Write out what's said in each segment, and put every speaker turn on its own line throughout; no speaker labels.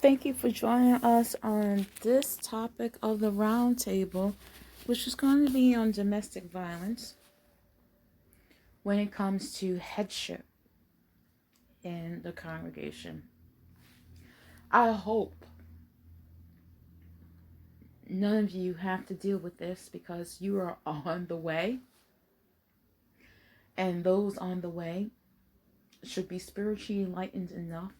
Thank you for joining us on this topic of the roundtable, which is going to be on domestic violence when it comes to headship in the congregation. I hope none of you have to deal with this because you are on the way, and those on the way should be spiritually enlightened enough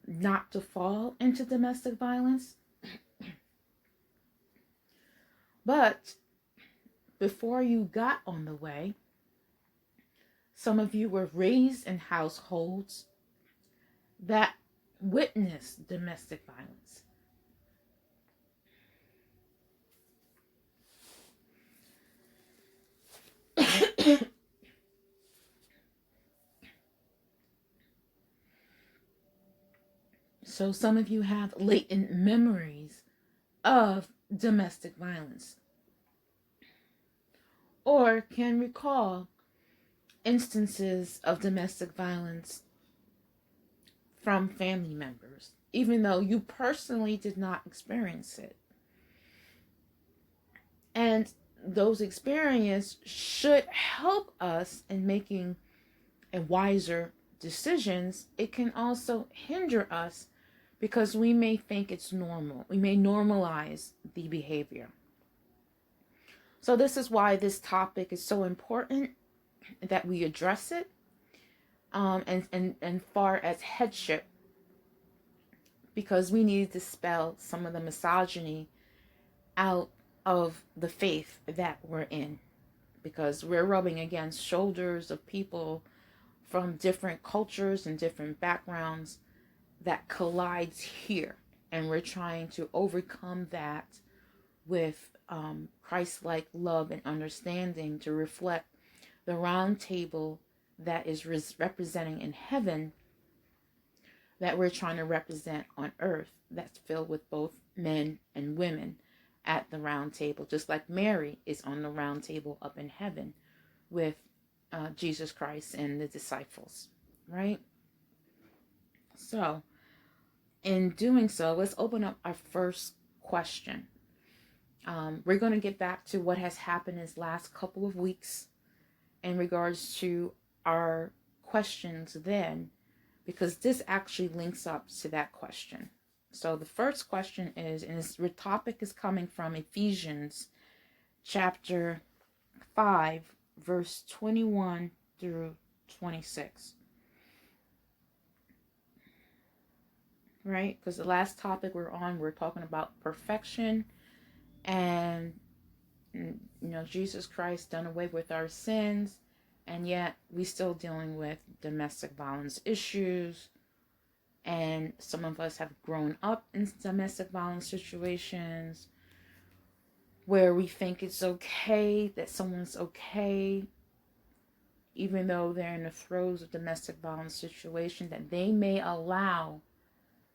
not to fall into domestic violence. But before you got on the way, some of you were raised in households that witnessed domestic violence. So some of you have latent memories of domestic violence, or can recall instances of domestic violence from family members, even though you personally did not experience it. And those experiences should help us in making a wiser decisions. It can also hinder us because we may think it's normal. We may normalize the behavior. So this is why this topic is so important that we address it. And far as headship, because we need to dispel some of the misogyny out of the faith that we're in, because we're rubbing against shoulders of people from different cultures and different backgrounds that collides here, and we're trying to overcome that with Christ-like love and understanding to reflect the round table that is representing in heaven, that we're trying to represent on earth, that's filled with both men and women at the round table, just like Mary is on the round table up in heaven with Jesus Christ and the disciples, right? So in doing so, let's open up our first question. We're going to get back to what has happened this last couple of weeks in regards to our questions then, because this actually links up to that question. So the first question is, and this topic is coming from Ephesians chapter 5, verse 21 through 26. Right? Because the last topic we're talking about perfection, and Jesus Christ done away with our sins, and yet we still dealing with domestic violence issues, and some of us have grown up in domestic violence situations where we think it's okay that someone's okay, even though they're in the throes of domestic violence situation, that they may allow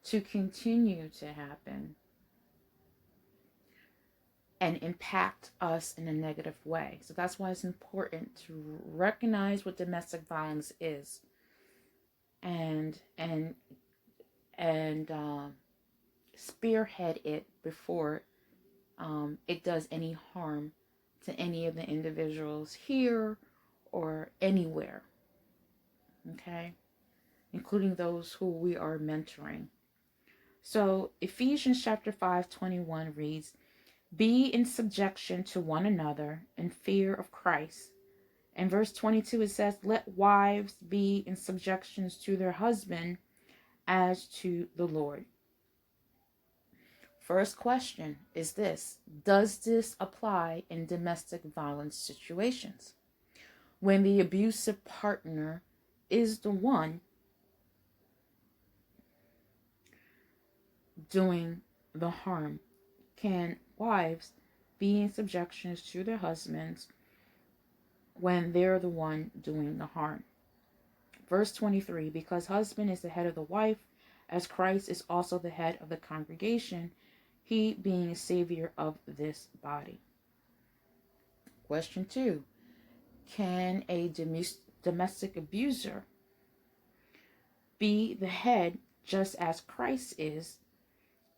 to continue to happen and impact us in a negative way. So that's why it's important to recognize what domestic violence is, and spearhead it before it does any harm to any of the individuals here or anywhere. Okay, including those who we are mentoring. So Ephesians chapter 5:21 reads, "Be in subjection to one another in fear of Christ." And verse 22 it says, "Let wives be in subjections to their husband as to the Lord." First question is this: does this apply in domestic violence situations? When the abusive partner is the one doing the harm, can wives be in subjection to their husbands when they're the one doing the harm? Verse 23, "Because husband is the head of the wife, as Christ is also the head of the congregation, he being a savior of this body." Question 2, can a domestic abuser be the head just as Christ is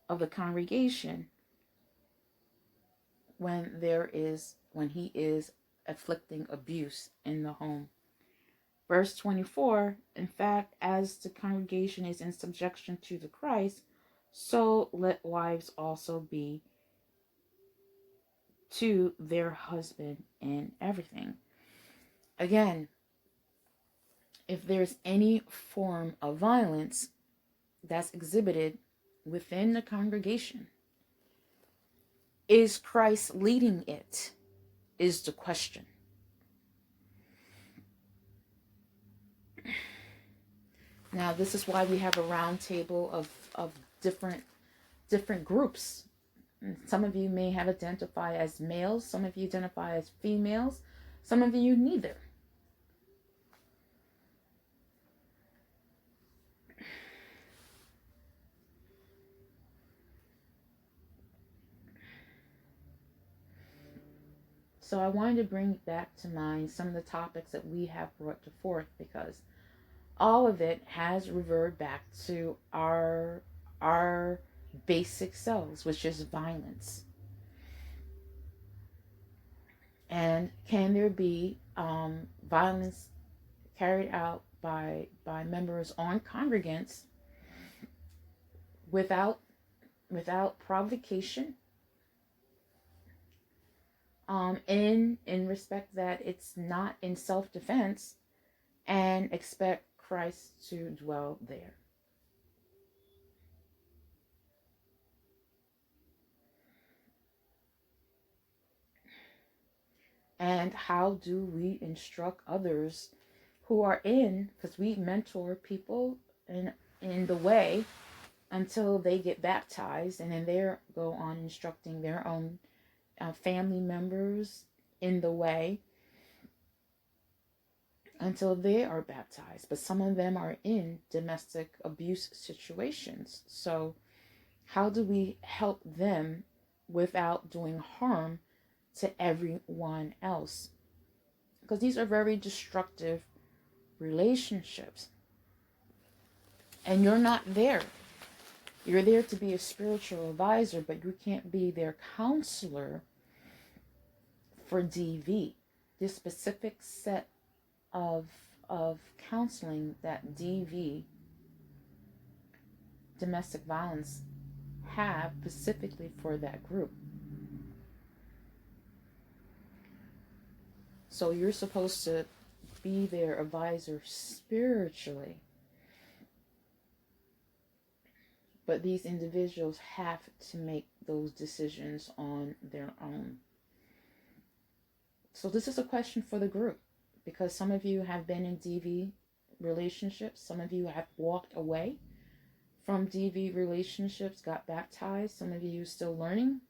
of the congregation when he is afflicting abuse in the home. Verse 24, in fact, as the congregation is in subjection to the Christ, so let wives also be to their husband in everything. Again, if there's any form of violence that's exhibited within the congregation, is Christ leading it? Is the question. Now, this is why we have a round table of different groups. Some of you may have identified as males, some of you identify as females, some of you neither. So I wanted to bring back to mind some of the topics that we have brought to forth, because all of it has reverted back to our basic selves, which is violence. And can there be violence carried out by members on congregants without provocation? In respect that it's not in self-defense, and expect Christ to dwell there. And how do we instruct others who are in, because we mentor people in the way until they get baptized, and then they go on instructing their own family members in the way until they are baptized. But some of them are in domestic abuse situations. So how do we help them without doing harm to everyone else? Because these are very destructive relationships. And you're not there. You're there to be a spiritual advisor, but you can't be their counselor for DV. This specific set of counseling that DV, domestic violence, have specifically for that group. So you're supposed to be their advisor spiritually. But these individuals have to make those decisions on their own. So this is a question for the group, because some of you have been in DV relationships. Some of you have walked away from DV relationships, got baptized. Some of you are still learning.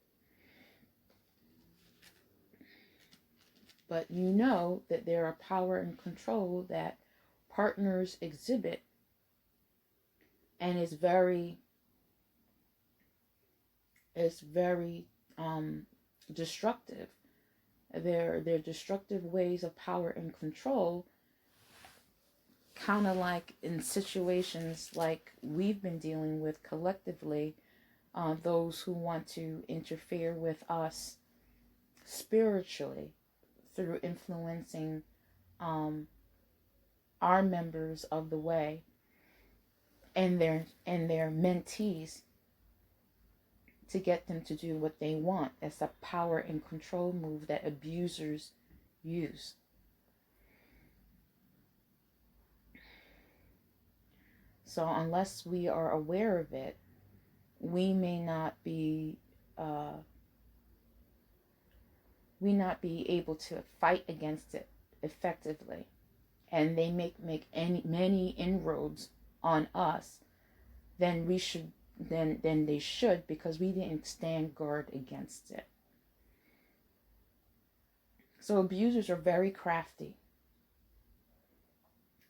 But you know that there are power and control that partners exhibit, and it's very destructive. Their destructive ways of power and control, kind of like in situations like we've been dealing with collectively, those who want to interfere with us spiritually through influencing our members of the way and their mentees to get them to do what they want. It's a power and control move that abusers use. So unless we are aware of it, we may not be able to fight against it effectively, and they make many inroads on us than we should. Then they should, because we didn't stand guard against it. So abusers are very crafty.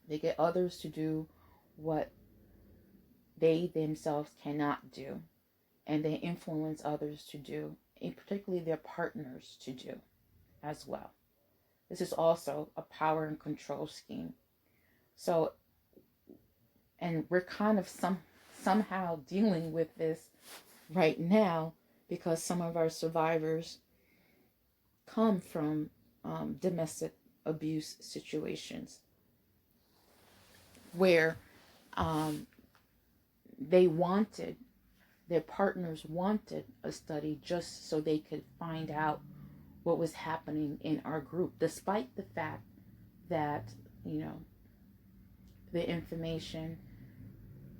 They get others to do what they themselves cannot do, and they influence others to do, and particularly their partners to do as well. This is also a power and control scheme. So, and we're kind of somehow dealing with this right now because some of our survivors come from domestic abuse situations where their partners wanted a study just so they could find out what was happening in our group, despite the fact that, the information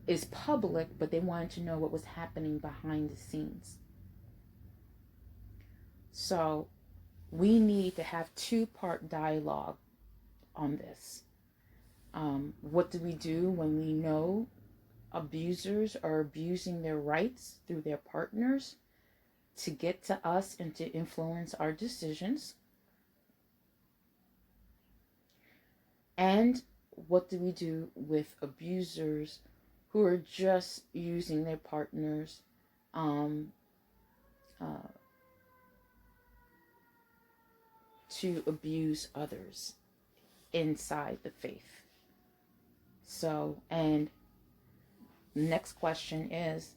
is public, but they wanted to know what was happening behind the scenes. So we need to have two-part dialogue on this. What do we do when we know abusers are abusing their rights through their partners to get to us and to influence our decisions? And what do we do with abusers who are just using their partners to abuse others inside the faith? So, and the next question is,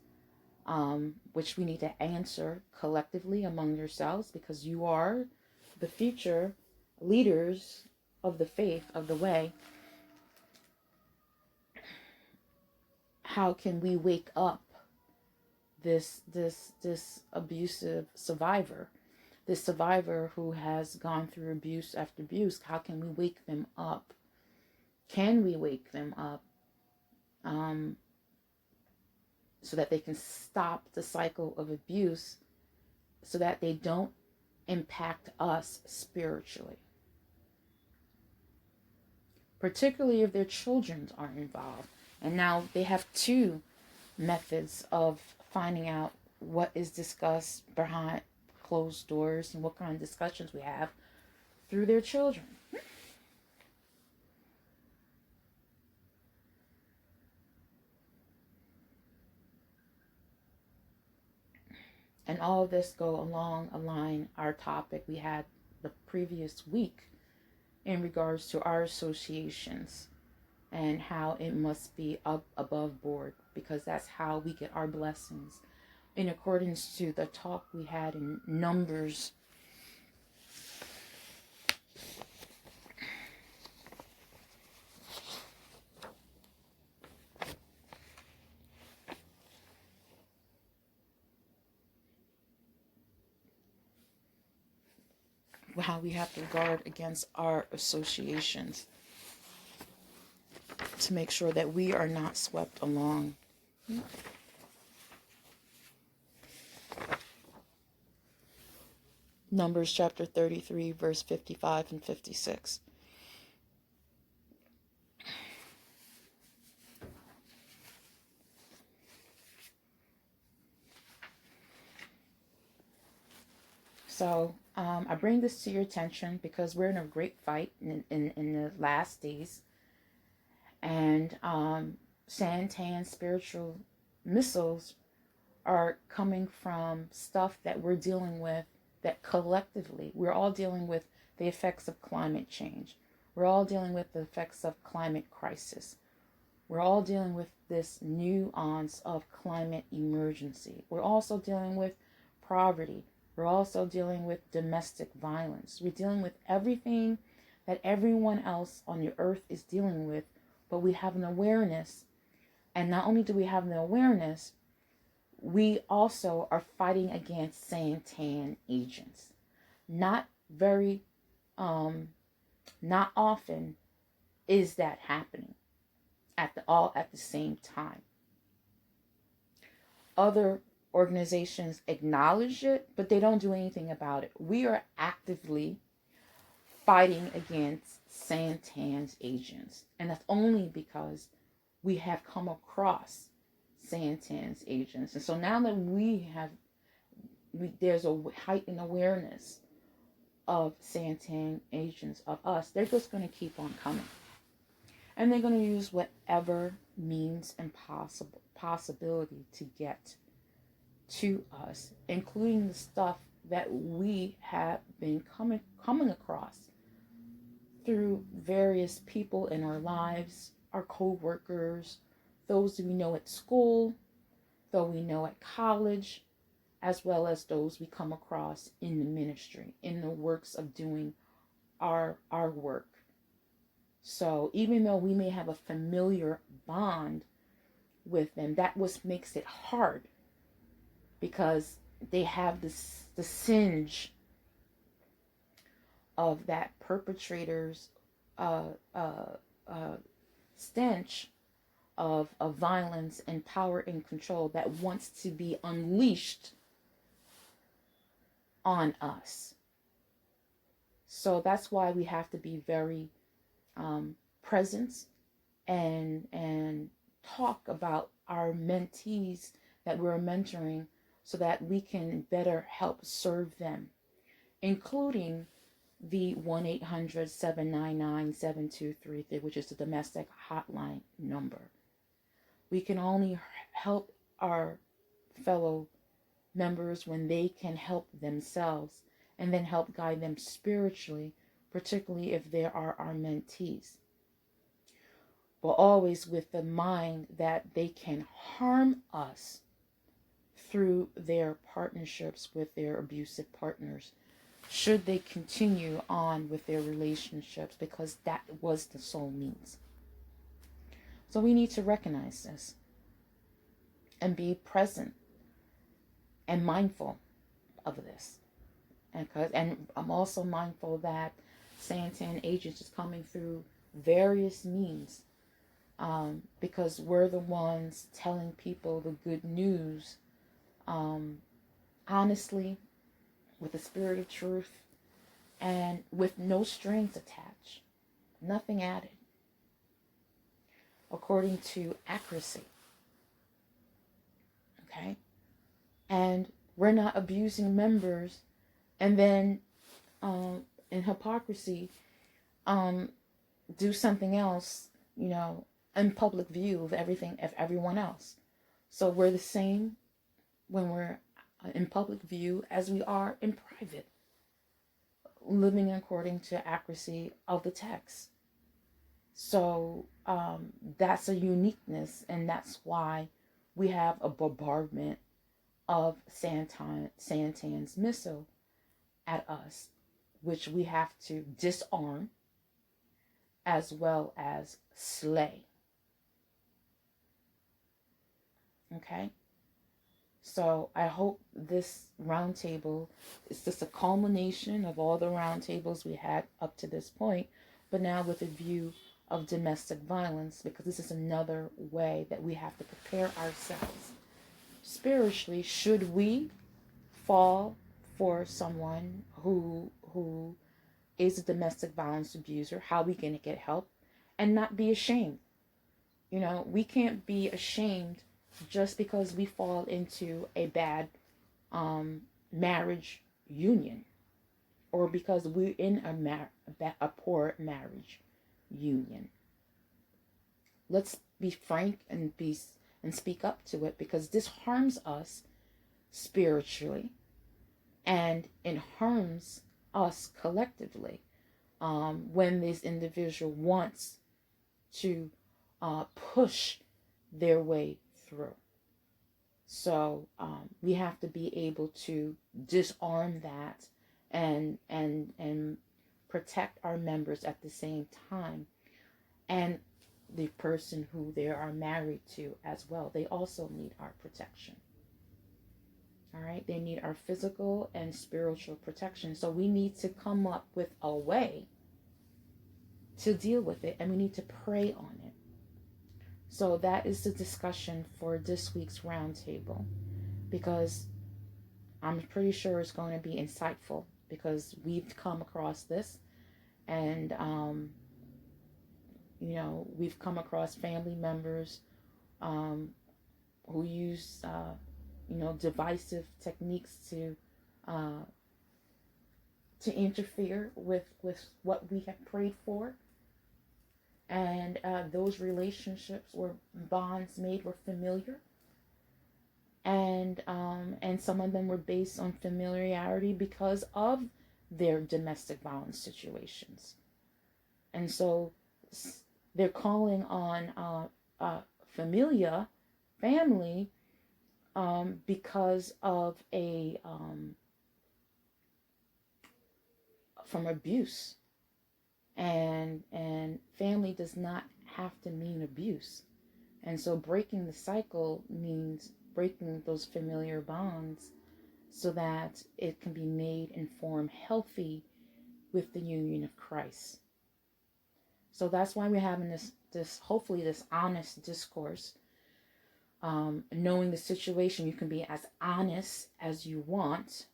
which we need to answer collectively among yourselves, because you are the future leaders of the faith, of the way. How can we wake up this abusive survivor, this survivor who has gone through abuse after abuse? How can we wake them up? Can we wake them up so that they can stop the cycle of abuse, so that they don't impact us spiritually? Particularly if their children are involved. And now they have two methods of finding out what is discussed behind closed doors and what kind of discussions we have through their children. And all of this go align our topic we had the previous week in regards to our associations and how it must be up above board, because that's how we get our blessings, in accordance to the talk we had in Numbers. How we have to guard against our associations to make sure that we are not swept along. Numbers chapter 33, verse 55 and 56. So I bring this to your attention because we're in a great fight in the last days. And Santan spiritual missiles are coming from stuff that we're dealing with, that collectively, we're all dealing with the effects of climate change. We're all dealing with the effects of climate crisis. We're all dealing with this nuance of climate emergency. We're also dealing with poverty. We're also dealing with domestic violence. We're dealing with everything that everyone else on the earth is dealing with, but we have an awareness. And not only do we have the awareness, we also are fighting against Santan agents. Not often is that happening all at the same time. Other organizations acknowledge it, but they don't do anything about it. We are actively fighting against Santan's agents, and that's only because we have come across Santan's agents. And so now that there's a heightened awareness of Santan agents of us, they're just going to keep on coming, and they're going to use whatever means and possibility to get to us, including the stuff that we have been coming across through various people in our lives, our co-workers, those we know at school, those we know at college, as well as those we come across in the ministry, in the works of doing our work. So even though we may have a familiar bond with them, that what makes it hard, because they have this the singe of that perpetrator's stench of violence and power and control that wants to be unleashed on us. So that's why we have to be very present and talk about our mentees that we're mentoring, so that we can better help serve them, including the 1-800-799-7233, which is the domestic hotline number. We can only help our fellow members when they can help themselves, and then help guide them spiritually, particularly if they are our mentees. But always with the mind that they can harm us through their partnerships with their abusive partners, should they continue on with their relationships, because that was the sole means. So we need to recognize this and be present and mindful of this. And I'm also mindful that Santan agents is coming through various means, because we're the ones telling people the good news, honestly, with the spirit of truth, and with no strings attached, nothing added, according to accuracy. Okay? And we're not abusing members and then in hypocrisy do something else, in public view of everyone else. So we're the same when we're in public view as we are in private, living according to accuracy of the text. So that's a uniqueness, and that's why we have a bombardment of Santan's missile at us, which we have to disarm as well as slay. Okay? So I hope this roundtable is just a culmination of all the roundtables we had up to this point, but now with a view of domestic violence, because this is another way that we have to prepare ourselves spiritually should we fall for someone who is a domestic violence abuser, how we can get help and not be ashamed. We can't be ashamed just because we fall into a bad marriage union, or because we're in a poor marriage union. Let's be frank and speak up to it, because this harms us spiritually, and it harms us collectively when this individual wants to push their way through. So we have to be able to disarm that and protect our members at the same time, and the person who they are married to as well. They also need our protection. All right, they need our physical and spiritual protection. So we need to come up with a way to deal with it, and we need to pray on it. So that is the discussion for this week's roundtable, because I'm pretty sure it's going to be insightful, because we've come across this, and we've come across family members who use divisive techniques to interfere with what we have prayed for. And those relationships or bonds made were familiar. And some of them were based on familiarity because of their domestic violence situations. And so they're calling on familia, family, because of from abuse. And family does not have to mean abuse. And so breaking the cycle means breaking those familiar bonds so that it can be made and formed healthy with the union of Christ. So that's why we're having this hopefully this honest discourse. Knowing the situation, you can be as honest as you want.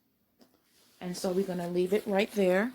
And so we're going to leave it right there.